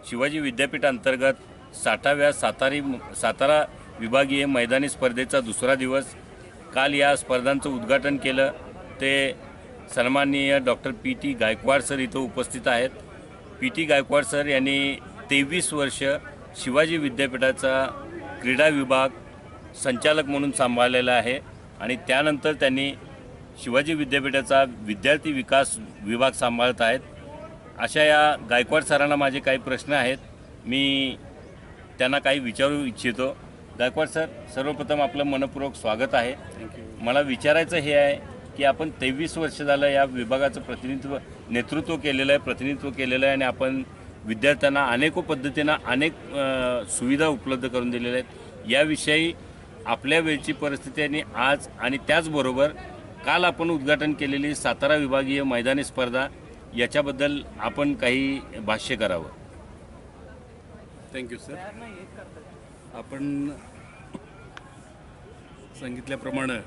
शिवाजी विद्यापीठ अंतर्गत 60व्या सातारा विभागीय मैदानी स्पर्धेचा दुसरा दिवस। काल या स्पर्धांचं उद्घाटन केलं ते सन्माननीय डॉक्टर पी.टी. गायकवाड सर इथं उपस्थित आहेत। पी.टी. गायकवाड सर यांनी 23 वर्ष शिवाजी विद्यापीठाचा क्रीडा विभाग संचालक म्हणून सांभाळलेला आहे आणि त्यानंतर त्यांनी शिवाजी विद्यापीठाचा विद्यार्थी विकास विभाग सांभाळत आहेत। अशा या गायकवाड सरांना माझे काही प्रश्न आहेत, मी त्यांना काही विचारू इच्छितो। गायकवाड सर, सर्वप्रथम आपलं मनपूर्वक स्वागत आहे। मला विचारायचं हे आहे की आपण 23 वर्ष झालं या विभागाचं नेतृत्व केलेलं आहे आणि आपण विद्यार्थ्यांना अनेक पद्धतीनं अनेक सुविधा उपलब्ध करून दिलेल्या आहेत। याविषयी आपल्या वेळची परिस्थिती आणि आज आणि त्याचबरोबर काल आपण उद्घाटन केलेली सातारा विभागीय मैदानी स्पर्धा याच्याबद्दल आपण काही भाष्य करावं। Thank you sir. आपण सांगितल्याप्रमाणे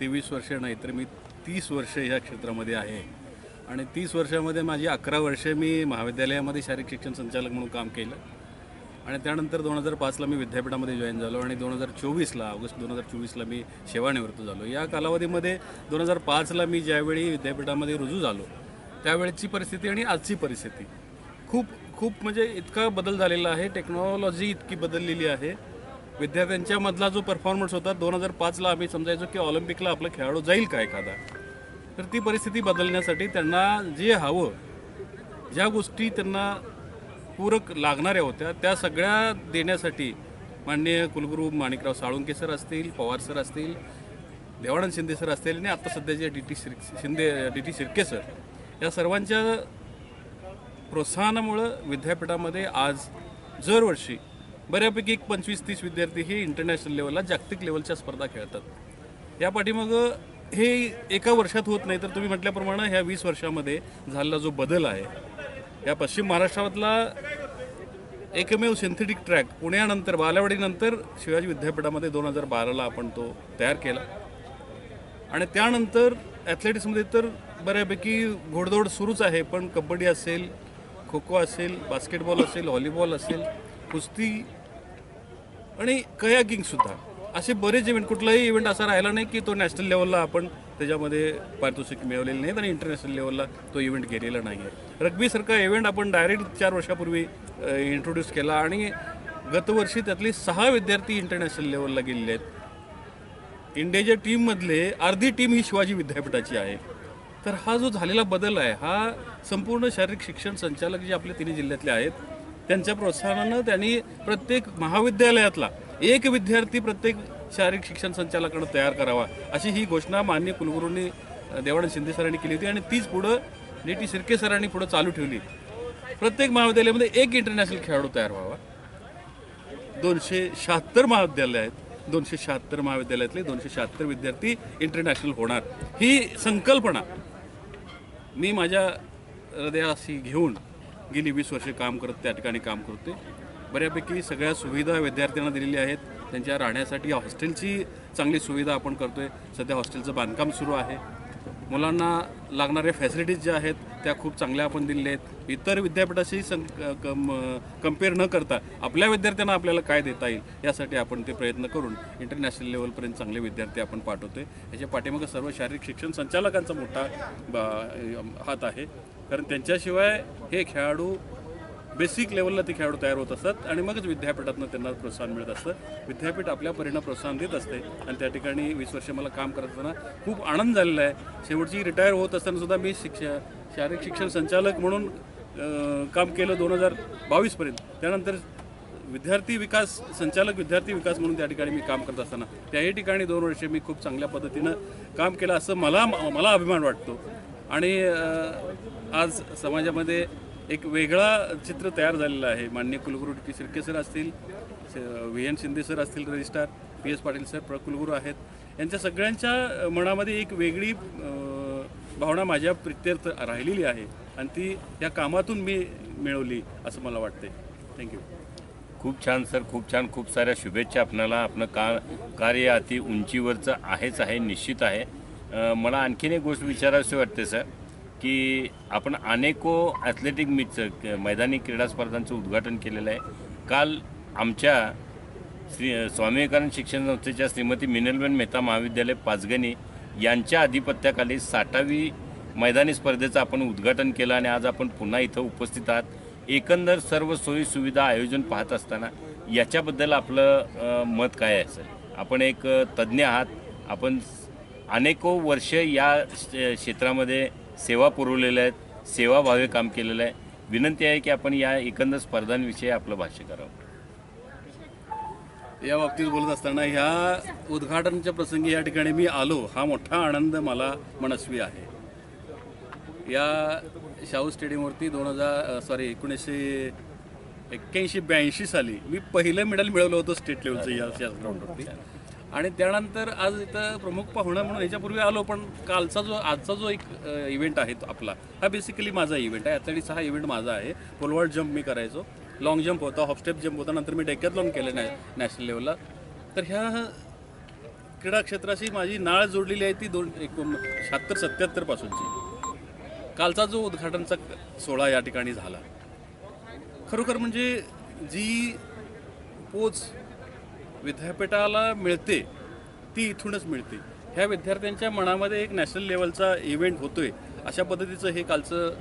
23 वर्ष नाही तर मी 30 वर्ष या क्षेत्रामध्ये आहे आणि 30 वर्षामध्ये माझी 11 वर्षे मी महाविद्यालयामध्ये शारीरिक शिक्षण संचालक म्हणून काम केलं आणि त्यानंतर 2005ला मी विद्यापीठामध्ये जॉईन झालो आणि 2024ला ऑगस्ट 2024ला मी सेवानिवृत्त झालो। या कालावधीमध्ये 2005ला मी ज्यावेळी विद्यापीठामध्ये रुजू झालो त्यावेळची परिस्थिती आणि आजची परिस्थिती खूप म्हणजे इतका बदल झालेला आहे। टेक्नॉलॉजी इतकी बदललेली आहे। विद्यार्थ्यांच्या मधला जो परफॉर्मन्स होता 2005ला आम्ही समजायचो की ऑलिम्पिकला आपला खेळाडू जाईल का एखादा, तर ती परिस्थिती बदलण्यासाठी त्यांना जे हवं, ज्या गोष्टी त्यांना पूरक लागणाऱ्या होत्या त्या सगळ्या देण्यासाठी माननीय कुलगुरू माणिकराव साळुंके सर असतील, पवार सर असतील, देवानंद शिंदे सर असतील आणि आता सध्याचे डी.टी. शिर्के सर, या सर्वांच्या प्रोत्साहनामुळं विद्यापीठामध्ये आज दरवर्षी बऱ्यापैकी 25-30 विद्यार्थी हे इंटरनॅशनल लेवलला, जागतिक लेवलच्या स्पर्धा खेळतात। या पाठीमागं हे एका वर्षात होत नाही, तर तुम्ही म्हटल्याप्रमाणे ह्या 20 वर्षामध्ये झालेला जो बदल आहे, या पश्चिम महाराष्ट्रातला एकमेव सिंथेटिक ट्रॅक पुण्यानंतर बालेवाडीनंतर शिवाजी विद्यापीठामध्ये 2012ला आपण तो तयार केला आणि त्यानंतर ॲथलेटिक्समध्ये तर बऱ्यापैकी घोडदौड सुरूच आहे, पण कबड्डी असेल, खो खो असेल, बास्केटबॉल असेल, व्हॉलीबॉल असेल, कुस्ती आणि कयाकिंगसुद्धा, असे बरेच इव्हेंट, कुठलाही इव्हेंट असा राहिला नाही की तो नॅशनल लेवलला आपण त्याच्यामध्ये पारितोषिक मिळवलेलं नाहीत आणि इंटरनॅशनल लेवलला तो इव्हेंट गेलेला नाही आहे। रग्बीसारखा इव्हेंट आपण डायरेक्ट 4 वर्षापूर्वी इंट्रोड्यूस केला आणि गतवर्षी त्यातले 6 विद्यार्थी इंटरनॅशनल लेवलला गेलेले आहेत। इंडियाच्या टीममधले अर्धी टीम ही शिवाजी विद्यापीठाची आहे। तर हा जो झालेला बदल आहे हा संपूर्ण शारीरिक शिक्षण संचालक जे आपले 3 जिल्ह्यातले आहेत त्यांच्या प्रोत्साहनानं त्यांनी प्रत्येक महाविद्यालयातला एक विद्यार्थी प्रत्येक शारीरिक शिक्षण संचालकानं तयार करावा, अशी ही घोषणा माननीय कुलगुरूंनी देवानंद शिंदे सरांनी केली होती आणि तीच पुढं डी.टी. शिर्के सरांनी पुढं चालू ठेवली। प्रत्येक महाविद्यालयामध्ये एक इंटरनॅशनल खेळाडू तयार व्हावा। 276 महाविद्यालय आहेत, 276 महाविद्यालयातले 276 विद्यार्थी इंटरनॅशनल होणार, ही संकल्पना मी माझ्या हृदयाशी घेऊन गेली 20 वर्षे काम करत त्या ठिकाणी काम करते। बऱ्यापैकी सगळ्या सुविधा विद्यार्थ्यांना दिलेल्या आहेत। त्यांच्या राहण्यासाठी हॉस्टेलची चांगली सुविधा आपण करतोय। सध्या हॉस्टेलचं बांधकाम सुरू आहे। मुलांना लागणाऱ्या फॅसिलिटीज ज्या आहेत त्या खूप चांगल्या आपण दिलेल्या आहेत। इतर विद्यापीठाशी कम्पेअर न करता आपल्या विद्यार्थ्यांना आपल्याला काय देता येईल यासाठी आपण ते प्रयत्न करून इंटरनॅशनल लेवलपर्यंत चांगले विद्यार्थी आपण पाठवतोय। याच्या पाठीमागं सर्व शारीरिक शिक्षण संचालकांचा मोठा हात आहे, कारण त्यांच्याशिवाय हे खेळाडू बेसिक लेवलला ते खेळाडू तयार होत असतात आणि मगच विद्यापीठातनं त्यांना प्रोत्साहन मिळत असतं। विद्यापीठ आपल्या परीनं प्रोत्साहन देत असते आणि त्या ठिकाणी 20 वर्ष मला काम करत असताना खूप आनंद झालेला आहे। शेवटची रिटायर होत असताना सुद्धा मी शारीरिक शिक्षण संचालक म्हणून काम केलं 2022पर्यंत। त्यानंतर विद्यार्थी विकास म्हणून त्या ठिकाणी मी काम करत असताना त्याही ठिकाणी 2 वर्षे मी खूप चांगल्या पद्धतीनं काम केलं असं मला अभिमान वाटतो आणि आज समाजामध्ये एक वेगळा चित्र तयार झालेला आहे। माननीय कुलगुरू डी.टी. शिर्के सर असतील, व्ही.एन. शिंदे सर असतील, रजिस्ट्रार पी.एस. पाटील सर कुलगुरू आहेत, यांच्या सगळ्यांच्या मनामध्ये एक वेगळी भावना माझ्या प्रित्यर्थ राहिलेली आहे आणि ती या कामातून मी मिळवली असं मला वाटते। थँक्यू। खूप छान सर, खूप छान, खूप साऱ्या शुभेच्छा आपल्याला। आपलं कार्य अति उंचीवरचं आहे, निश्चित आहे। मला आणखीन एक गोष्ट विचारावीशी वाटते सर की आपण अनेको ॲथलेटिक मीटचं मैदानी क्रीडा स्पर्धांचं उद्घाटन केलेलं आहे. काल आमच्या स्वामी विवेकानंद शिक्षण संस्थेच्या श्रीमती मिनलबेन मेहता महाविद्यालय पाचगणी यांच्या अधिपत्याखाली 60वी मैदानी स्पर्धेचं आपण उद्घाटन केलं आणि आज आपण पुन्हा इथं उपस्थित आहात. एकंदर सर्व सोयी सुविधा आयोजन पाहत असताना याच्याबद्दल आपलं मत काय आहे सर? आपण एक तज्ज्ञ आहात, आपण अनेको वर्ष या क्षेत्रामध्ये सेवा पुरवलेल्या आहेत, सेवाभावे काम केलेलं आहे. विनंती आहे की आपण या एकंदर स्पर्धांविषयी आपलं भाष्य करावं. या बाबतीत बोलत असताना ह्या उद्घाटनाच्या प्रसंगी या ठिकाणी मी आलो हा मोठा आनंद मला मनस्वी आहे. या शाहू स्टेडियमवरती 1981-82 साली मी पहिलं मेडल मिळवलं होतं स्टेट लेवलचं या ग्राउंडवरती. आणि त्यानंतर आज इथं प्रमुख पाहुणा म्हणून याच्यापूर्वी आलो, पण आजचा जो एक इव्हेंट आहे तो आपला हा बेसिकली माझा इव्हेंट आहे. ॲथलेटिक्स हा इव्हेंट माझा आहे. पोलवॉल्ट जम्प मी करायचो, लॉंग जम्प होता, हॉपस्टेप जम्प होता, नंतर मी डेकॅथलॉन केलं नॅशनल लेवलला. तर ह्या क्रीडा क्षेत्राशी माझी नाळ जोडलेली आहे ती 76-77 पासूनची. कालचा जो उद्घाटनचा सोहळा या ठिकाणी झाला, खरोखर म्हणजे जी पोच विद्यापीठाला मिळते ती इथूनच मिळते. ह्या विद्यार्थ्यांच्या मनामध्ये एक नॅशनल लेवलचा इव्हेंट होतोय अशा पद्धतीचं हे कालचं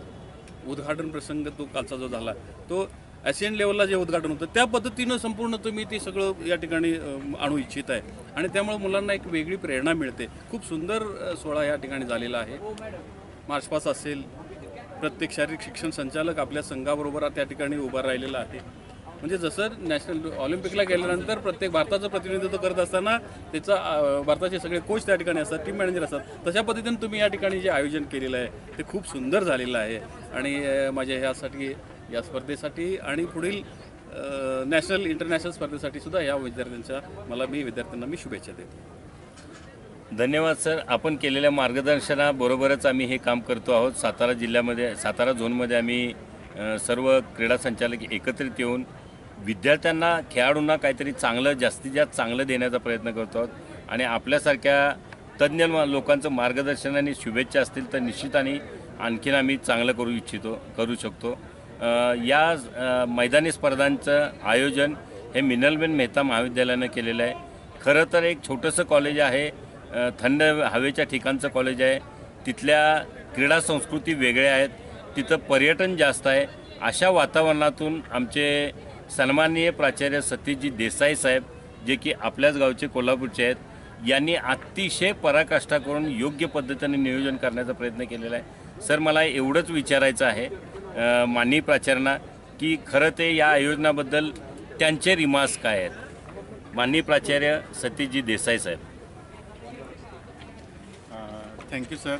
उद्घाटन प्रसंग तो कालचा जो झाला तो ॲशियन लेवलला जे उद्घाटन होतं त्या पद्धतीनं संपूर्ण तुम्ही ते सगळं या ठिकाणी आणू इच्छित आहे. आणि त्यामुळे मुलांना एक वेगळी प्रेरणा मिळते. खूप सुंदर सोहळा या ठिकाणी झालेला आहे. मार्च पास असेल, प्रत्येक शारीरिक शिक्षण संचालक आपल्या संघाबरोबर त्या ठिकाणी उभा राहिलेला आहे. म्हणजे जसं नॅशनल ऑलिम्पिकला गेल्यानंतर प्रत्येक भारताचं प्रतिनिधित्व करत असताना त्याचा भारताचे सगळे कोच त्या ठिकाणी असतात, टीम मॅनेजर असतात, तशा पद्धतीने तुम्ही या ठिकाणी जे आयोजन केलेलं आहे ते खूप सुंदर झालेलं आहे. आणि माझ्या ह्यासाठी या स्पर्धेसाठी आणि पुढील नॅशनल इंटरनॅशनल स्पर्धेसाठी सुद्धा या विद्यार्थ्यांना मी शुभेच्छा देतो. धन्यवाद सर. आपण केलेल्या मार्गदर्शनाबरोबरच आम्ही हे काम करतो आहोत. सातारा जिल्ह्यामध्ये, सातारा झोनमध्ये आम्ही सर्व क्रीडा संचालक एकत्रित येऊन विद्यार्थ्यांना, खेळाडूंना काहीतरी चांगलं, जास्तीत जास्त चांगलं देण्याचा प्रयत्न करतो आहोत. आणि आपल्यासारख्या तज्ज्ञ लोकांचं मार्गदर्शन आणि शुभेच्छा असतील तर निश्चिताने आणखीन आम्ही चांगलं करू शकतो. या मैदानी स्पर्धांचं आयोजन हे मिनलबेन मेहता महाविद्यालयानं केलेलं आहे. खरं तर एक छोटंसं कॉलेज आहे, थंड हवेच्या ठिकाणचं कॉलेज आहे. तिथल्या क्रीडा संस्कृती वेगळ्या आहेत, तिथं पर्यटन जास्त आहे. अशा वातावरणातून आमचे सन्माननीय प्राचार्य सतीशजी देसाई साहेब, जे की आपल्याच गावचे कोल्हापूरचे आहेत, यांनी अतिशय पराकाष्ठा करून योग्य पद्धतीने नियोजन करण्याचा प्रयत्न केलेला आहे. सर, मला एवढंच विचारायचं आहे माननीय प्राचार्यांना की खरं ते या आयोजनाबद्दल त्यांचे रिमार्क्स काय आहेत. माननीय प्राचार्य सतीशजी देसाई साहेब. Thank you sir.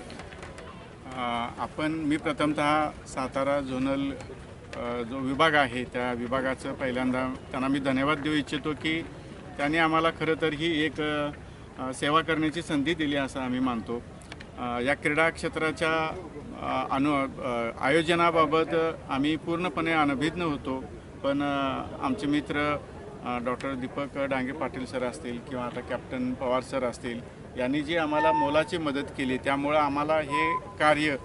मी प्रथमतः सातारा झोनल जो विभाग आहे त्या विभागाचं पहिल्यांदा त्यांना मी धन्यवाद देऊ इच्छितो की त्यांनी आम्हाला खरं तर ही एक सेवा करण्याची संधी दिली असं आम्ही मानतो. या क्रीडा क्षेत्राच्या आयोजनाबाबत आम्ही पूर्णपणे अनभिज्ञ होतो, पण आमचे मित्र डॉक्टर दीपक डांगे पाटील सर असतील किंवा आता कॅप्टन पवार सर असतील, यांनी जी आम्हाला मोलाची मदत केली, त्यामुळं आम्हाला हे कार्य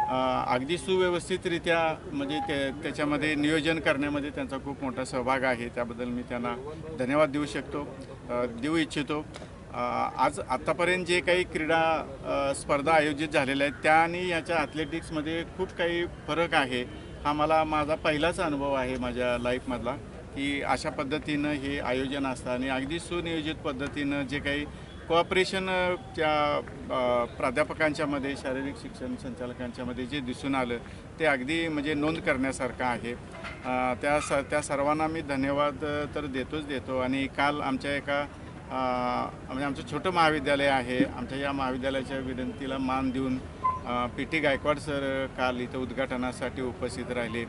अगदी सुव्यवस्थितरित्या म्हणजे त्याच्यामध्ये नियोजन करण्यामध्ये त्यांचा खूप मोठा सहभाग आहे. त्याबद्दल मी त्यांना धन्यवाद देऊ इच्छितो. आत्तापर्यंत जे काही क्रीडा स्पर्धा आयोजित झालेल्या आहेत त्या आणि याच्या ॲथलेटिक्समध्ये खूप काही फरक आहे. हा माझा पहिलाच अनुभव आहे माझ्या लाईफमधला की अशा पद्धतीनं हे आयोजन असतं आणि अगदी सुनियोजित पद्धतीनं जे काही कोऑपरेशन त्या प्राध्यापकांच्यामध्ये, शारीरिक शिक्षण संचालकांच्यामध्ये जे दिसून आलं ते अगदी म्हणजे नोंद करण्यासारखं आहे. त्या सर्वांना मी धन्यवाद तर देतो. आणि काल आमच्या एका म्हणजे आमचं छोटं महाविद्यालय आहे, आमच्या या महाविद्यालयाच्या विनंतीला मान देऊन PT गायकवाड सर काल इथं उद्घाटनासाठी उपस्थित राहिले.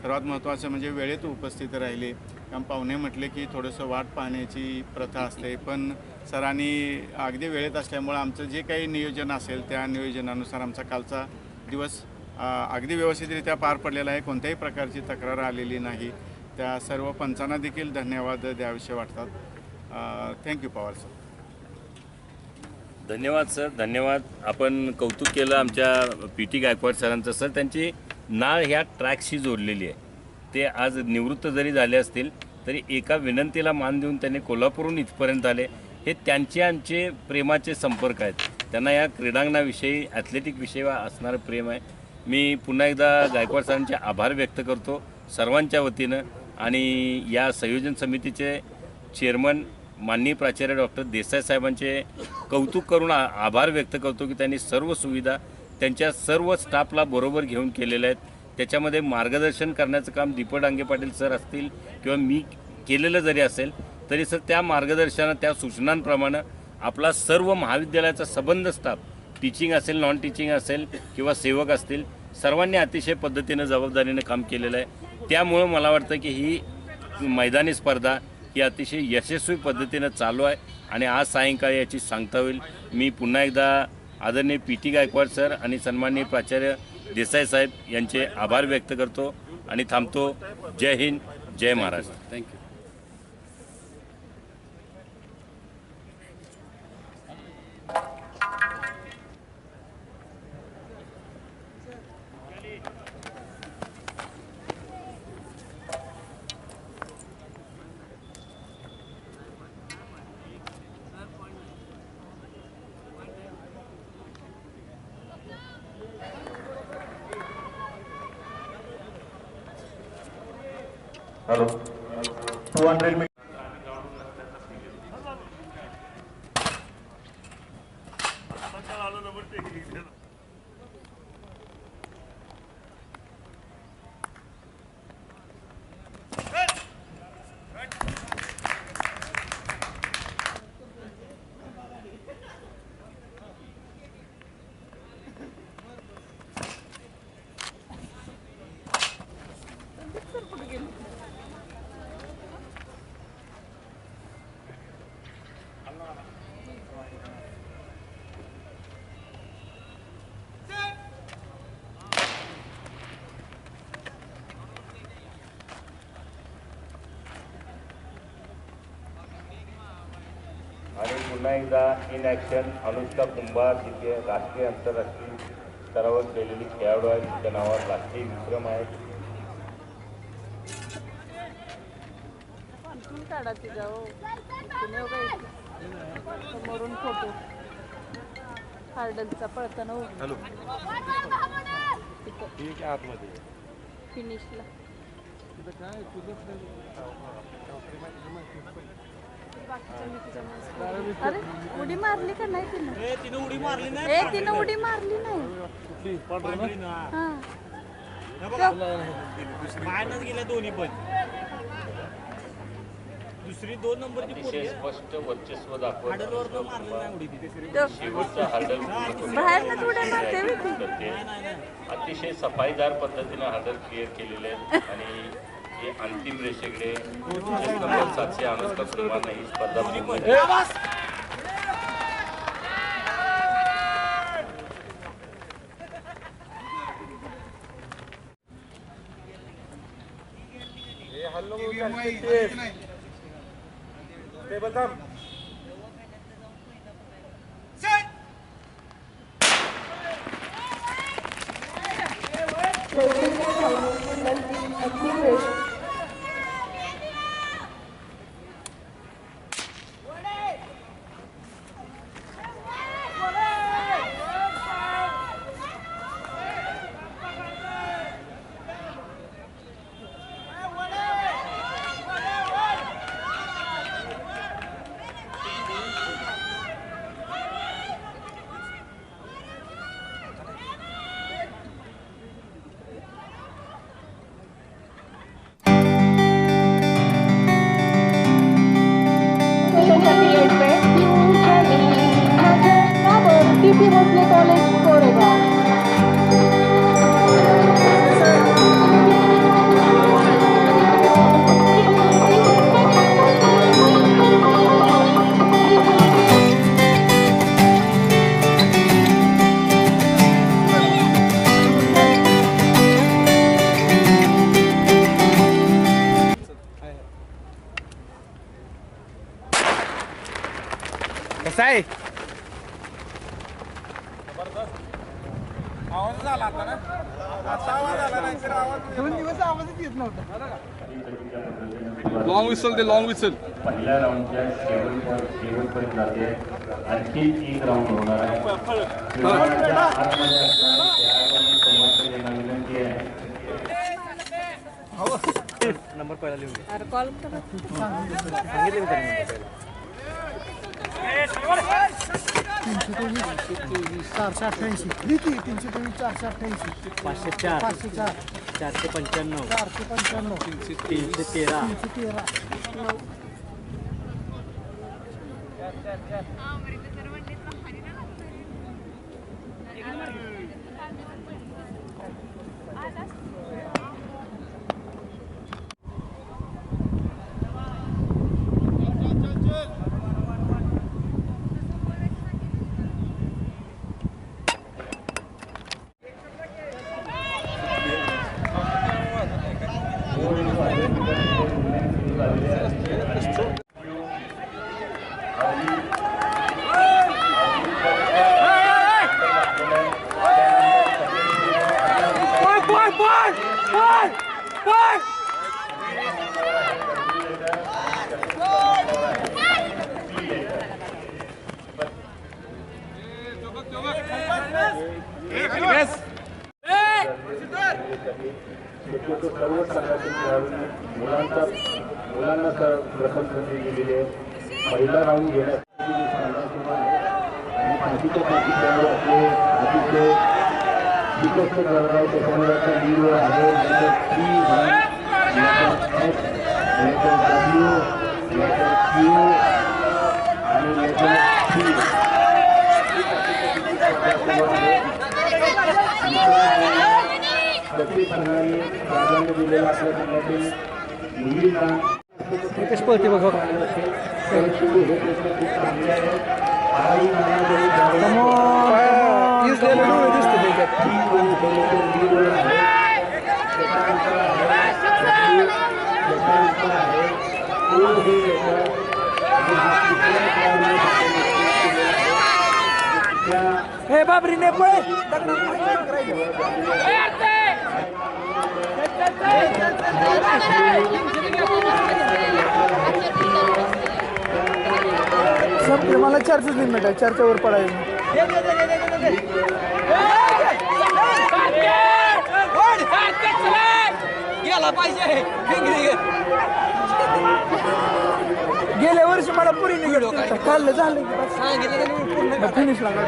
सर्वात महत्त्वाचं म्हणजे वेळेत उपस्थित राहिले. कारण पाहुणे म्हटले की थोडंसं वाट पाहण्याची प्रथा असते, पण सरांनी अगदी वेळेत असल्यामुळं आमचं जे काही नियोजन असेल त्या नियोजनानुसार आमचा कालचा दिवस अगदी व्यवस्थितरित्या पार पडलेला आहे. कोणत्याही प्रकारची तक्रार आलेली नाही. त्या सर्व पंचांना देखील धन्यवाद द्यावेसे वाटतात. Thank you Pawar sir. धन्यवाद सर, धन्यवाद. आपण कौतुक केलं आमच्या PT गायकवाड सरांचं. सर, त्यांची नाळ ह्या ट्रॅकशी जोडलेली आहे. ते आज निवृत्त जरी झाले असतील तरी एका विनंतीला मान देऊन त्यांनी कोल्हापूरहून इथपर्यंत आले. हे त्यांचे आमचे प्रेमाचे संपर्क आहेत. त्यांना या क्रीडांगणाविषयी ॲथलेटिकविषयी असणारं प्रेम आहे. मी पुन्हा एकदा गायकवाड सरांचे आभार व्यक्त करतो सर्वांच्या वतीनं. आणि या संयोजन समितीचे चेअरमन माननीय प्राचार्य डॉक्टर देसाई साहेबांचे कौतुक करून आभार व्यक्त करतो की त्यांनी सर्व सुविधा त्यांच्या सर्व स्टाफला बरोबर घेऊन केलेल्या आहेत. त्याच्यामध्ये मार्गदर्शन करण्याचं काम दीपक डांगे पाटील सर असतील किंवा मी केलेलं जरी असेल तरी सर त्या मार्गदर्शना त्या सूचनांप्रमाणे आपला सर्व महाविद्यालयाचा संबंध स्टाफ टीचिंग असेल, नॉन टीचिंग असेल किंवा सेवक असतील सर्वांनी अतिशय पद्धतीनं जबाबदारीनं काम केलेलं आहे. त्यामुळं मला वाटतं की ही मैदानी स्पर्धा ही अतिशय यशस्वी पद्धतीनं चालू आहे आणि आज सायंकाळी याची सांगता होईल. मी पुन्हा एकदा आदरणीय PT गायकवाड सर आणि सन्माननीय प्राचार्य देसाई साहेब यांचे आभार व्यक्त करतो आणि थांबतो. जय हिंद, जय महाराष्ट्र. थँक्यू. Hello. 200 meters. आणि पुन्हा एकदा इन ॲक्शन अनुष्का कुंभार, जिथे राष्ट्रीय आंतरराष्ट्रीय स्तरावर केलेली खेळाडू आहे, तिच्या नावावर राष्ट्रीय विक्रम आहे. काढा तुझ्या समोरून फोटो हार्डलचा पळताना फिनिशला. अरे उडी मारली का नाही तिनं? तिनं उडी मारली नाही. मायनच गेल्या दोन्ही पण. दुसरी 2 नंबरची अतिशय स्पष्ट वर्चस्व दाखवत हार्डलवर मारली नाही उडी ती. शेवटचा हार्डल बाहेरनंच उड्या मारते मी ती. अतिशय सफाईदार पद्धतीनं हार्डल क्लिअर केलेले आहेत. आणि हे अंतिम रेषेकडे नंबर 700 अनुष्का कुमारनं ही स्पर्धा पूर्ण केली. लॉंग विसल दे, लॉंग विसल. पहिल्या राऊंडच्या शेवटपर्यंत जाते. आणखी एक राऊंड होणार आहे. मैदानाच्या आतमध्ये असणाऱ्या खेळाडूंनी समोरकडे येणं विनंती आहे. नंबर पहिला लिहून घे. अरे कॉल करा. सांगितलं मी त्याने नंबर पहिला. 488 किती 323 488 504 504 495 495 313 313 शक्यतो सर्व संघातील खेळाडूंनी मुलांना प्रथम संधी दिलेली आहे. पहिला राऊंड घेण्यासाठी आणि पाठीच्या पाठी खेळाडू आपले अतिशय शिकस्त करणार आहे. त्याच्यामुळे आता लीडवर आहे. Letter P1, letter H, letter W, letter Q आणि लेटर T. प्रत्येक संघाने प्राधान्य दिलेलं आपल्या संघातील मुलींना कशी पळते बघा. हे प्रश्न खूप चांगले आहे. आई मनामध्ये हे बाबरी ने पळे संपले. मला 4च लिमिट आहे. 4च्या वर पडायचं. गेल्या वर्षी मला पुरी निघलो खाल्लं झालं सांगितलं फिनिश लागला.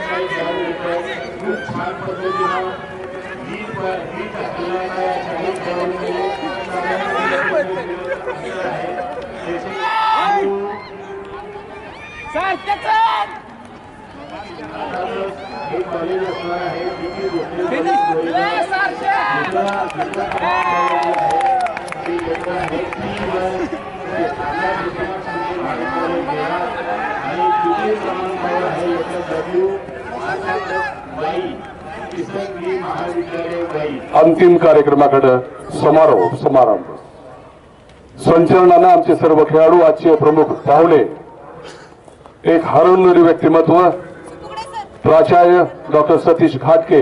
हे कॉलेज असणार आहे. अंतिम कार्यक्रमाकडे समारंभ संचलनानं आमचे सर्व खेळाडू आजचे प्रमुख पाहुणे एक हरवणारे व्यक्तिमत्व प्राचार्य डॉक्टर सतीश घाटके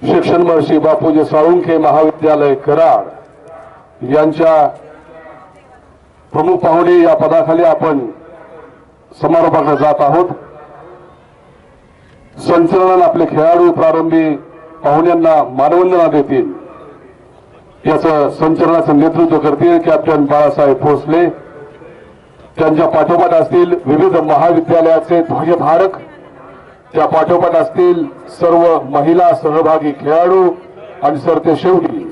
शिक्षण महर्षी बापूजी साळुंखे महाविद्यालय कराड यांच्या प्रमुख पाहुणे या पदाखाली आपण समारोपाकडे जात आहोत. संचलनात आपले खेळाडू प्रारंभी पाहुण्यांना मानवंदना देतील. याचं संचलनाचं नेतृत्व करतील कॅप्टन बाळासाहेब भोसले. त्यांच्या पाठोपाठ असतील विविध महाविद्यालयाचे ध्वजधारक. त्या पाठोपाठ असतील सर्व महिला सहभागी खेळाडू आणि सरते शेवटी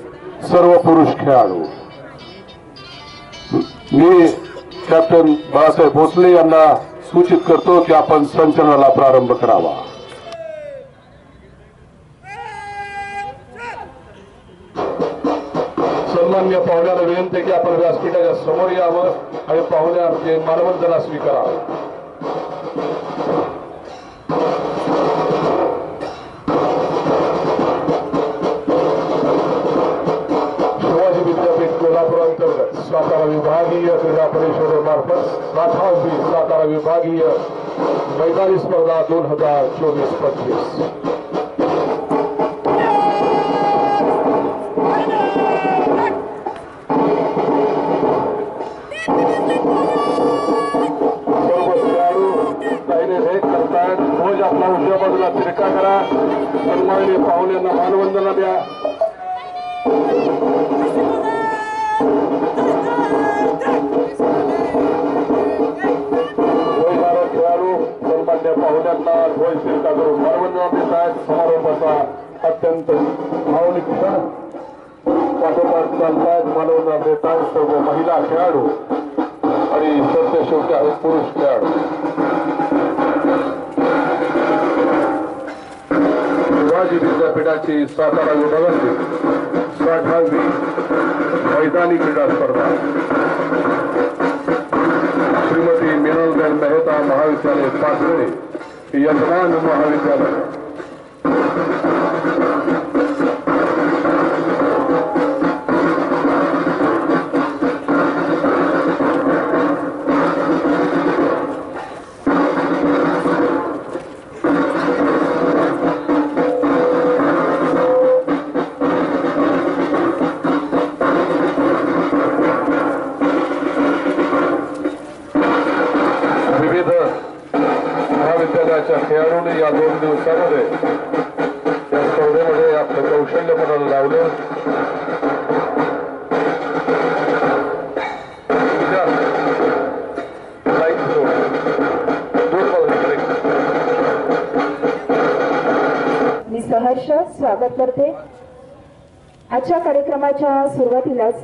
सर्व पुरुष खेळाडू. मी कॅप्टन बाळासाहेब भोसले यांना सूचित करतो की आपण संचलनाला प्रारंभ करावा. सन्माननीय पाहुण्याला विनंती आहे की आपण व्यासपीठाच्या समोर यावं आणि पाहुण्यांचे मानवंदना स्वीकारावं. शिवाजी विद्यापीठ कोल्हापूर अंतर्गत सातारा विभागीय क्रीडा परिषदेमार्फत 60वी सातारा विभागीय मैदानी स्पर्धा 2024-25 सन्माननीय पाहुण्यांना मानवंदना द्या. खेळाडू सन्मान्य पाहुण्यांना ढोल शिरका करून मानवंदना देत आहेत. समारोपाचा अत्यंत भावनिक क्षण पाठोपाठ चालतात. मानवंदना देत आहेत सर्व महिला खेळाडू आणि सध्या शेवटी आहेत पुरुष खेळाडू. शिवाजी विद्यापीठाची सातारा विभागातील 60वी मैदानी क्रीडा स्पर्धा श्रीमती मिनलबेन मेहता महाविद्यालय पाचगणी यजमान महाविद्यालय खेळाडूंनी या 2 दिवसांमध्ये या स्पर्धेमध्ये आपलं कौशल्य पणाला लावलं. मी सहर्ष स्वागत करते. आजच्या कार्यक्रमाच्या सुरुवातीलाच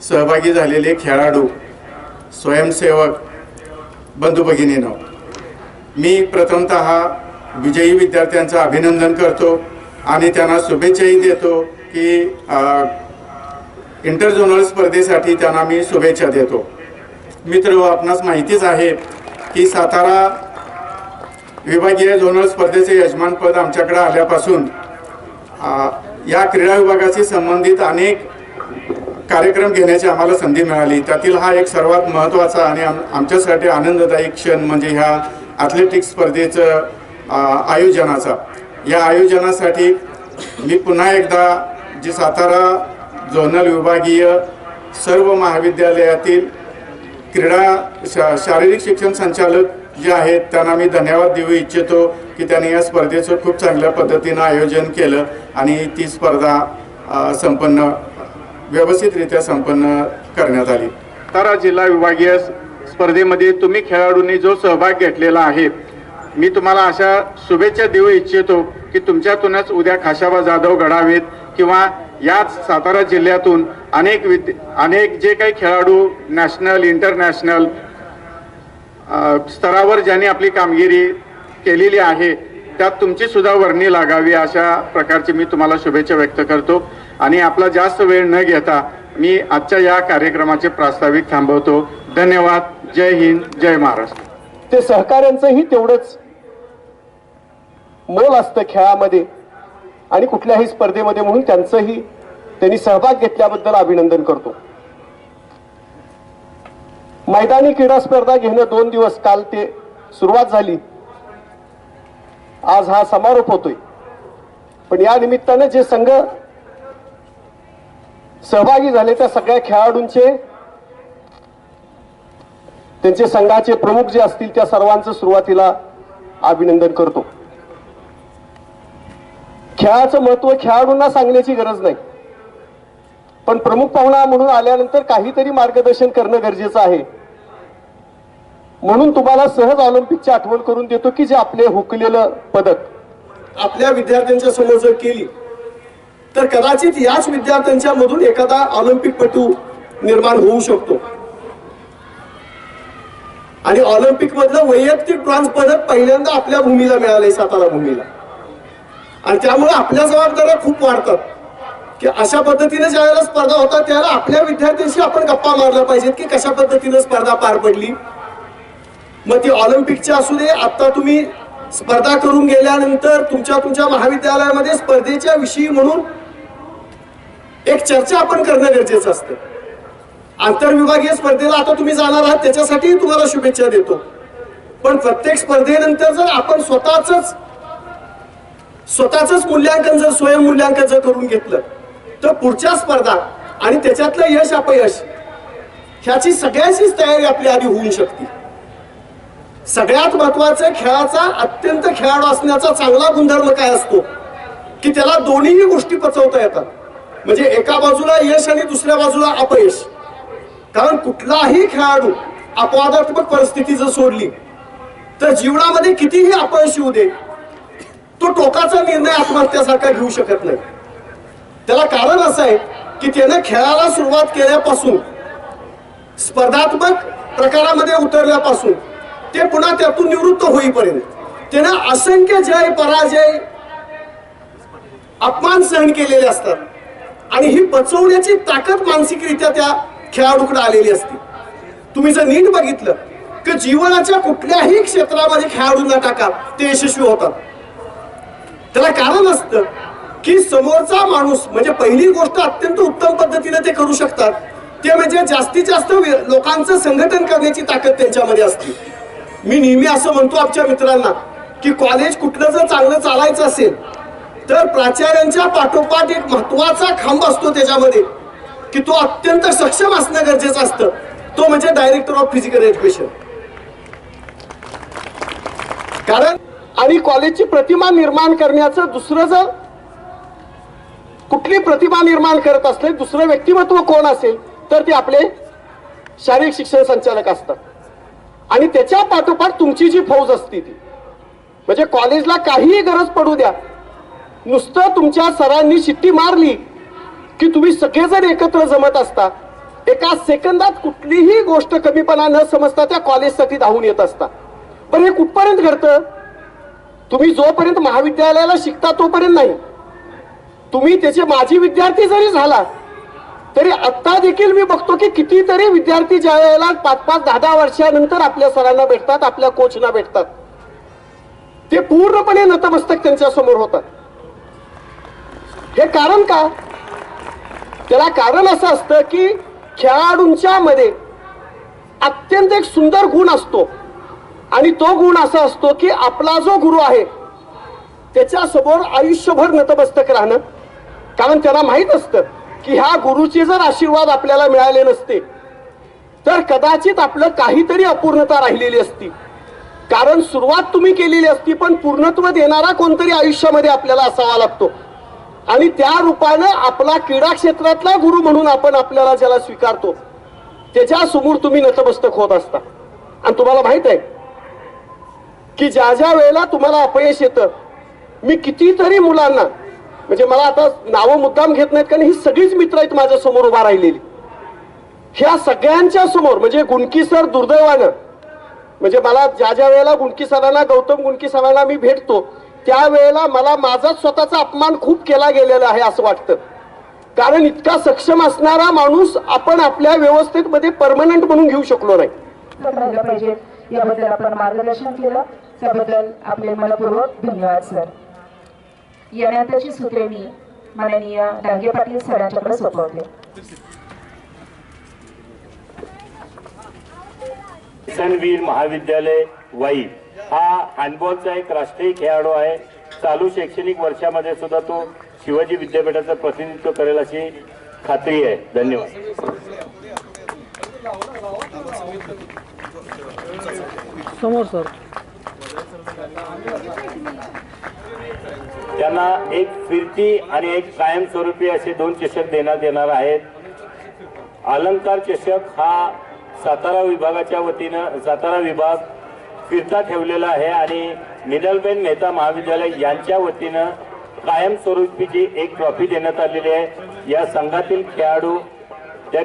सहभागी झालेले खेळाडू, स्वयंसेवक बंधू भगिनींनो, मी प्रथमतः विजयी विद्यार्थ्यांचं अभिनंदन करतो आणि त्यांना शुभेच्छाही देतो की इंटरझोनल स्पर्धेसाठी त्यांना मी शुभेच्छा देतो. मित्र, आपणास माहितीच आहे की सातारा विभागीय झोनल स्पर्धेचे यजमानपद आमच्याकडे आल्यापासून या क्रीडा विभागाशी संबंधित अनेक कार्यक्रम घेण्याची आम्हाला संधी मिळाली. त्यातील हा एक सर्वात महत्त्वाचा आणि आमच्यासाठी आनंददायी क्षण म्हणजे ह्या ॲथलेटिक्स स्पर्धेचं आयोजनाचा. या आयोजनासाठी मी पुन्हा एकदा जे सातारा झोनल विभागीय सर्व महाविद्यालयातील क्रीडा शारीरिक शिक्षण संचालक जे आहेत त्यांना मी धन्यवाद देऊ इच्छितो की त्यांनी या स्पर्धेचं खूप चांगल्या पद्धतीनं आयोजन केलं आणि ती स्पर्धा व्यवस्थितरित्या संपन्न करण्यात आली. सातारा जिल्हा विभागीय स्पर्धेमध्ये तुम्ही खेळाडूंनी जो सहभाग घेतलेला आहे, मी तुम्हाला अशा शुभेच्छा देऊ इच्छितो की तुमच्यातूनच उद्या खाशाबा जाधव घडावेत किंवा याच सातारा जिल्ह्यातून अनेक जे काही खेळाडू नॅशनल इंटरनॅशनल स्तरावर ज्यांनी आपली कामगिरी केलेली आहे त्यात तुमची सुद्धा वर्णी लागावी अशा प्रकारची मी तुम्हाला शुभेच्छा व्यक्त करतो. आणि आपला जास्त वेळ न घेता मी आजच्या या कार्यक्रमाचे प्रास्ताविक थांबवतो. धन्यवाद. जय हिंद, जय महाराष्ट्र. ते सहकार्यांचंही तेवढंच मोल असतं खेळामध्ये आणि कुठल्याही स्पर्धेमध्ये, म्हणून त्यांनी सहभाग घेतल्याबद्दल अभिनंदन करतो. मैदानी क्रीडा स्पर्धा घेणं 2 दिवस, काल ते सुरुवात झाली, आज हा समारोप होतोय. पण या निमित्तानं जे संघ सहभागी झाले त्या सगळ्या खेळाडूंचे, त्यांचे संघाचे प्रमुख जे असतील त्या सर्वांचं सुरुवातीला अभिनंदन करतो. खेळाचं महत्व खेळाडूंना सांगण्याची गरज नाही, पण प्रमुख पाहुणा म्हणून आल्यानंतर काहीतरी मार्गदर्शन करणं गरजेचं आहे. म्हणून तुम्हाला सहज ऑलिम्पिकची आठवण करून देतो की जे आपले हुकलेलं पदक आपल्या विद्यार्थ्यांच्या समोर जर केली तर कदाचित याच विद्यार्थ्यांच्या मधून एखादा ऑलिम्पिकपटू निर्माण होऊ शकतो. आणि ऑलिम्पिक मधलं वैयक्तिक ब्रॉन्झ पदक पहिल्यांदा आपल्या भूमीला मिळालंय, सातारा भूमीला. आणि त्यामुळे आपल्या जबाबदाऱ्या खूप वाढतात की अशा पद्धतीने ज्यावेळेला स्पर्धा होतात त्यावेळेला आपल्या विद्यार्थ्यांशी आपण गप्पा मारल्या पाहिजेत की कशा पद्धतीने स्पर्धा पार पडली. मग ती ऑलिम्पिकची असू दे, आता तुम्ही स्पर्धा करून गेल्यानंतर तुमच्या महाविद्यालयामध्ये स्पर्धेच्या विषयी म्हणून एक चर्चा आपण करणं गरजेचं असतं. आंतरविभागीय स्पर्धेला आता तुम्ही जाणार आहात त्याच्यासाठी तुम्हाला शुभेच्छा देतो. पण प्रत्येक स्पर्धेनंतर जर आपण स्वतःच मूल्यांकन जर स्वयंमूल्यांकन जर करून घेतलं तर पुढच्या स्पर्धा आणि त्याच्यातलं यश अपयश ह्याची सगळ्यांचीच तयारी आपली आधी होऊ शकते. सगळ्यात महत्वाचं खेळाचा अत्यंत खेळाडू असण्याचा चांगला गुणधर्म काय असतो की त्याला दोन्हीही गोष्टी पचवता येतात. म्हणजे एका बाजूला यश आणि दुसऱ्या बाजूला अपयश. कारण कुठलाही खेळाडू अपवादात्मक परिस्थिती जर सोडली तर जीवनामध्ये कितीही अपयश येऊ दे तो टोकाचा निर्णय आत्महत्यासारखा घेऊ शकत नाही. त्याला कारण असं आहे की त्यानं खेळाला सुरुवात केल्यापासून स्पर्धात्मक प्रकारामध्ये उतरल्यापासून ते पुन्हा त्यातून निवृत्त होईपर्यंत त्यानं असंख्य जय पराजय अपमान सहन केलेले असतात आणि ही पचवण्याची ताकद मानसिकरित्या त्या खेळाडूकडे आलेली असते. तुम्ही जर नीट बघितलं की जीवनाच्या कुठल्याही क्षेत्रामध्ये खेळाडूंना टाका ते यशस्वी होतात. त्याला कारण असतं की समोरचा माणूस म्हणजे पहिली गोष्ट अत्यंत उत्तम पद्धतीने ते करू शकतात ते म्हणजे जास्तीत जास्त लोकांचं संघटन करण्याची ताकद त्यांच्यामध्ये असते. मी नेहमी असं म्हणतो आमच्या मित्रांना की कॉलेज कुठलं जर चांगलं चालायचं असेल तर प्राचार्यांच्या पाठोपाठ एक महत्वाचा खांब असतो त्याच्यामध्ये की तो अत्यंत सक्षम असणं गरजेचं असतं. तो म्हणजे डायरेक्टर ऑफ फिजिकल एज्युकेशन. कारण आणि कॉलेजची प्रतिमा निर्माण करण्याचं दुसरं जर कुठली प्रतिमा निर्माण करत असले दुसरं व्यक्तिमत्व कोण असेल तर ते आपले शारीरिक शिक्षण संचालक असतात. आणि त्याच्या पाठोपाठ तुमची जी फौज असते ती म्हणजे कॉलेजला काहीही गरज पडू द्या नुसतं तुमच्या सरांनी शिट्टी मारली की तुम्ही सगळेजण एकत्र जमत असता. एका सेकंदात कुठलीही गोष्ट कमीपणा न समजता त्या कॉलेजसाठी धावून येत असता. पण हे कुठपर्यंत घडतं? तुम्ही जोपर्यंत महाविद्यालयाला शिकता तोपर्यंत नाही. तुम्ही त्याचे माजी विद्यार्थी जरी झाला तरी आता देखील मी बघतो की कितीतरी विद्यार्थी ज्या वेळेला 5-5, 10-10 वर्षानंतर आपल्या सरांना भेटतात आपल्या कोचना भेटतात ते पूर्णपणे नतमस्तक त्यांच्या समोर होतात. हे कारण का? त्याला कारण असं असतं की खेळाडूंच्या मध्ये अत्यंत एक सुंदर गुण असतो आणि तो गुण असा असतो की आपला जो गुरु आहे त्याच्या समोर आयुष्यभर नतमस्तक राहणं. कारण त्यांना माहित असतं की ह्या गुरुचे जर आशीर्वाद आपल्याला मिळाले नसते तर कदाचित आपलं काहीतरी अपूर्णता राहिलेली असती. कारण सुरुवात तुम्ही केलेली असती पण पूर्णत्व देणारा कोणतरी आयुष्यामध्ये आपल्याला असावा लागतो. आणि त्या रूपानं आपला क्रीडा क्षेत्रातला गुरु म्हणून आपण आपल्याला ज्याला स्वीकारतो त्याच्या समोर तुम्ही नतमस्तक होत असता. आणि तुम्हाला माहित आहे की ज्या ज्या वेळेला तुम्हाला अपयश येतं मी कितीतरी मुलांना म्हणजे मला आता नावं मुद्दाम घेत नाहीत कारण ही सगळीच मित्र आहेत माझ्या समोर उभा राहिलेली. ह्या सगळ्यांच्या समोर म्हणजे गुणकी सर दुर्दैवानं म्हणजे मला ज्या ज्या वेळेला गुणकी सरांना गौतम गुणकी सरांना मी भेटतो त्यावेळेला मला माझा स्वतःचा अपमान खूप केला गेलेला आहे असं वाटतं. कारण इतका सक्षम असणारा माणूस आपण आपल्या व्यवस्थेमध्ये परमनंट म्हणून घेऊ शकलो नाही. राहिलं पाहिजे याबद्दल आपण मार्गदर्शन केलं त्याबद्दल आपले मनपूर्वक धन्यवाद सर. यानंतरची सूत्रे मी माननीय डांगे पाटील सरांच्याकडे सोपवते. किसनवीर महाविद्यालय वाई हा हँडबॉलचा एक राष्ट्रीय खेळाडू आहे. चालू शैक्षणिक वर्षामध्ये सुद्धा तो शिवाजी विद्यापीठाचं प्रतिनिधित्व करेल अशी खात्री आहे. धन्यवाद. समोर सर. त्यांना एक फिरती आणि एक कायमस्वरूपी असे 2 चषक देण्यात येणार आहेत. अलंकार चषक हा सातारा विभागाच्या वतीनं सातारा विभाग फिरता ठेवलेला आहे आणि मिनलबेन मेहता महाविद्यालय यांच्या वतीनं कायमस्वरूपीची एक ट्रॉफी देण्यात आलेली आहे. या संघातील खेळाडू त्या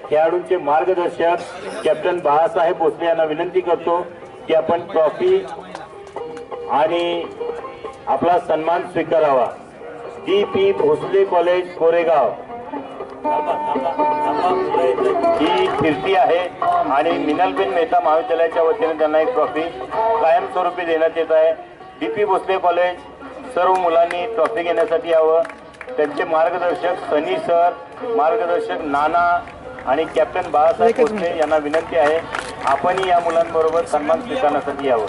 खेळाडूंचे मार्गदर्शक कॅप्टन बाळासाहेब भोसले यांना विनंती करतो की आपण ट्रॉफी आणि आपला सन्मान स्वीकारावा. DP भोसले कॉलेज कोरेगाव ही फिरती आहे आणि मिनलबेन मेहता महाविद्यालयाच्या वतीने त्यांना एक ट्रॉफी कायमस्वरूपी देण्यात येत आहे. DP भोसले कॉलेज सर्व मुलांनी ट्रॉफी घेण्यासाठी यावं. त्यांचे मार्गदर्शक सनी सर, मार्गदर्शक नाना आणि कॅप्टन बाळासाहेब भोसले यांना विनंती आहे आपणही या मुलांबरोबर सन्मान स्वीकारण्यासाठी यावं.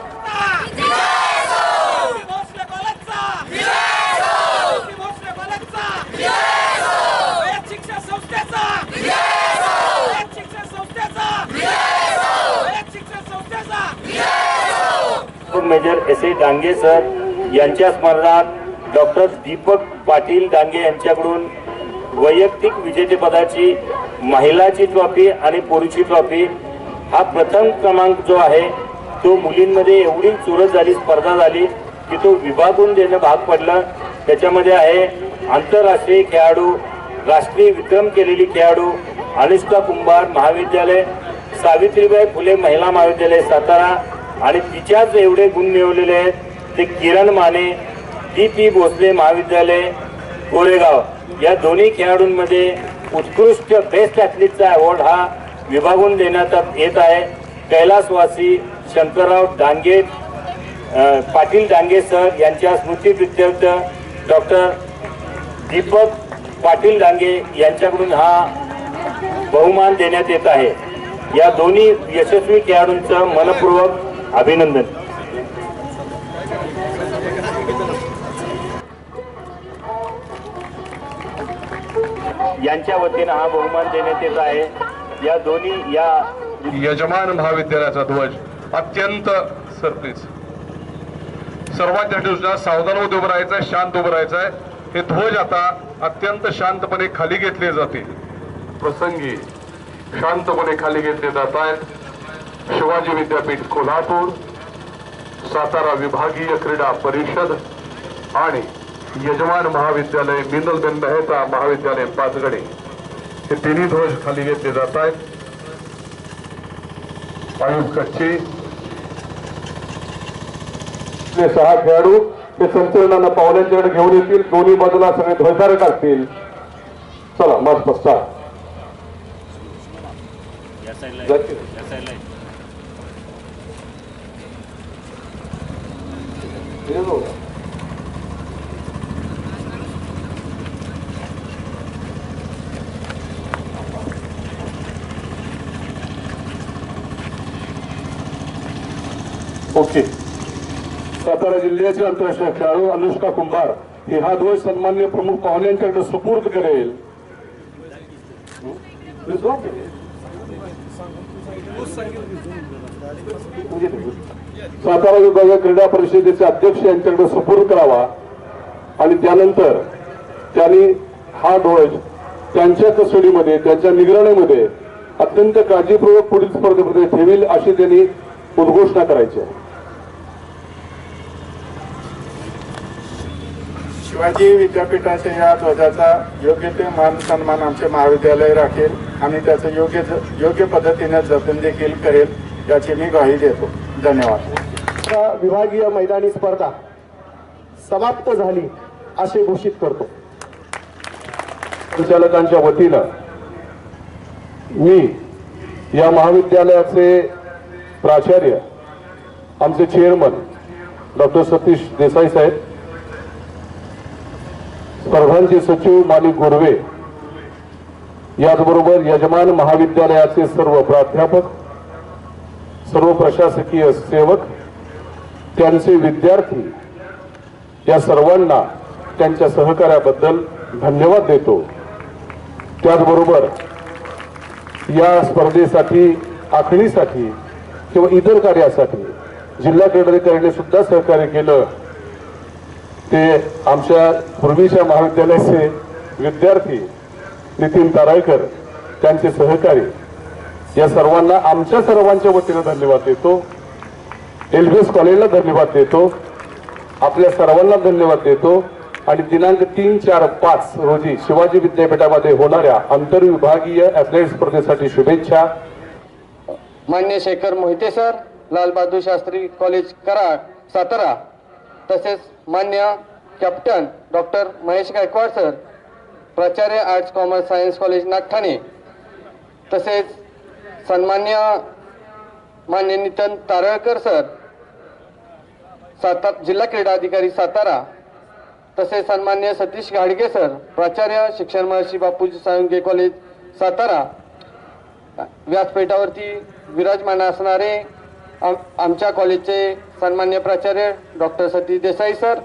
शिक्षण संस्थेचा प्राध्यापक major S A Dange sir यांच्या स्मरणार्थ डॉक्टर दीपक पाटील डांगे यांच्याकडून वैयक्तिक विजेतेपदाची महिलाची ट्रॉफी आणि पुरुषी ट्रॉफी हा प्रथम क्रमांक जो आहे तो मुलींमध्ये एवढी चुरस झाली, स्पर्धा झाली की तो विभागून देणं भाग पडलं. त्याच्यामध्ये आहे आंतरराष्ट्रीय खेळाडू, राष्ट्रीय विक्रम केलेली खेळाडू अनुष्का कुंभार महाविद्यालय, सावित्रीबाई फुले महिला महाविद्यालय सातारा आणि तिच्याच एवढे गुण मिळवलेले आहेत ते किरण माने, डी.पी. भोसले महाविद्यालय कोरेगाव. या दोन्ही खेळाडूंमध्ये उत्कृष्ट बेस्ट ॲथलीटचा अवॉर्ड हा विभागून देण्यात येत आहे. कैलासवासी शंकरराव डांगे पाटील डांगे सर यांच्या स्मृतीप्रित्यर्थ डॉक्टर दीपक पाटील डांगे यांच्याकडून हा बहुमान देण्यात येत आहे. या दोन्ही यशस्वी खेळाडूंचं मनपूर्वक अभिनंदन. यांच्या वतीनं हा बहुमान देण्यात येत आहे. या दोन्ही यजमान महाविद्यालयाचा ध्वज अत्यंत सरप्राईज. सर्वात जास्त सूचना, सावधान उभं राहायचं आहे, शांत उभं राहायचं आहे. हे ध्वज आता अत्यंत शांतपणे खाली घेतले जाते. प्रसंगी शांतपणे खाली घेतले जात आहेत. शिवाजी विद्यापीठ कोल्हापूर, सातारा विभागीय क्रीडा परिषद आणि यजमान महाविद्यालय मिनल मेहता महाविद्यालय पाचगडे हे तिन्ही ध्वज खाली घेतले जात आहेत. आयुष कच्चे 6 खेळाडू हे संचलनाला पावलांच्याकडे घेऊन येतील. दोन्ही बाजूला सगळे ध्वजधारक असतील. चला मार्च स्टार्ट. ओके. सातारा जिल्ह्याचे आंतरराष्ट्रीय खेळाडू अनुष्का कुंभार हे हा ध्वज सन्माननीय प्रमुख पाहुण्यांच्याकडे सुपूर्द करेल. सातारा विभागीय क्रीडा परिषदेचे अध्यक्ष यांच्याकडे सुपूर्द करावा आणि त्यानंतर त्यांनी हा ध्वज त्यांच्या कस्टडीमध्ये, त्यांच्या निगराणीमध्ये अत्यंत काळजीपूर्वक पुढील स्पर्धेमध्ये ठेवील अशी त्यांनी उद्घोषणा करायची आहे. शिवाजी विद्यापीठाच्या या ध्वजाचा योग्य ते मान सन्मान आमचे महाविद्यालय राखेल आणि त्याचं योग्य पद्धतीने जतन देखील करेल याची मी ग्वाही देतो. धन्यवाद. विभागीय मैदानी स्पर्धा समाप्त झाली असे घोषित करतो. संचालकांच्या वतीनं मी या महाविद्यालयाचे प्राचार्य, आमचे चेअरमन डॉक्टर सतीश देसाई साहेब, स्पर्धांचे सचिव मालिक गोरवे, याचबरोबर यजमान महाविद्यालयाचे सर्व प्राध्यापक, सर्व प्रशासकीय सेवक, त्यांचे विद्यार्थी, या सर्वांना त्यांच्या सहकार्याबद्दल धन्यवाद देतो. त्याचबरोबर या स्पर्धेसाठी, आखणीसाठी किंवा इतर कार्यासाठी जिल्हा क्रीडाधिकाऱ्यांनी सुद्धा सहकार्य केलं. ते आमच्या पूर्वीच्या महाविद्यालयाचे विद्यार्थी नितीन ताराळकर, त्यांचे सहकारी, या सर्वांना आमच्या सर्वांच्या वतीनं धन्यवाद देतो. एलबीएस कॉलेजला धन्यवाद देतो. आपल्या सर्वांना धन्यवाद देतो. आणि दिनांक 3, 4, 5 रोजी शिवाजी विद्यापीठामध्ये होणाऱ्या आंतरविभागीय ॲथलेट स्पर्धेसाठी शुभेच्छा. मान्य शेखर मोहिते सर, लालबहादूर शास्त्री कॉलेज कराड सातारा, तसेच मान्य captain doctor Mahesh Gaikwad sir, प्राचार्य arts commerce science college Nagthane, तसेच सन्मान्य मान्य नितीन तारळकर सर, जिल्हा क्रीडा अधिकारी सातारा, तसेच सन्मान्य सतीश घाडगे सर, प्राचार्य शिक्षण महर्षी बापूजी साळुंखे कॉलेज सातारा, व्यासपीठावरती विराजमान असणारे आमच्या कॉलेजचे सन्मान्य प्राचार्य डॉक्टर सतीश देसाई सर,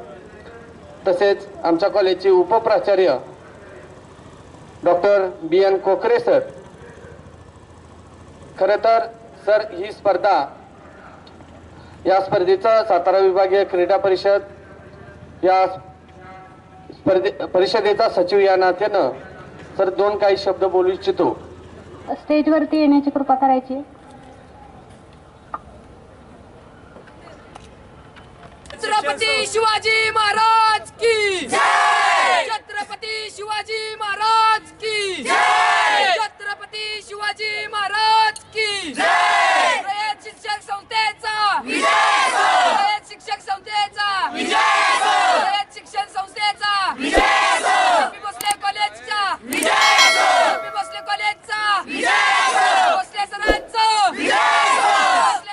तसेच आमच्या कॉलेजचे उपप्राचार्य डॉक्टर BN कोकरे सर. खरं तर सर ही स्पर्धा या स्पर्धेचा सातारा विभागीय क्रीडा परिषद या परिषदेचा सचिव या नात्यानं सर दोन काही शब्द बोलू इच्छितो. स्टेजवरती येण्याची कृपा करायची. छत्रपती शिवाजी महाराज की जय. छत्रपती शिवाजी महाराज की जय. छत्रपती शिवाजी महाराज की जय.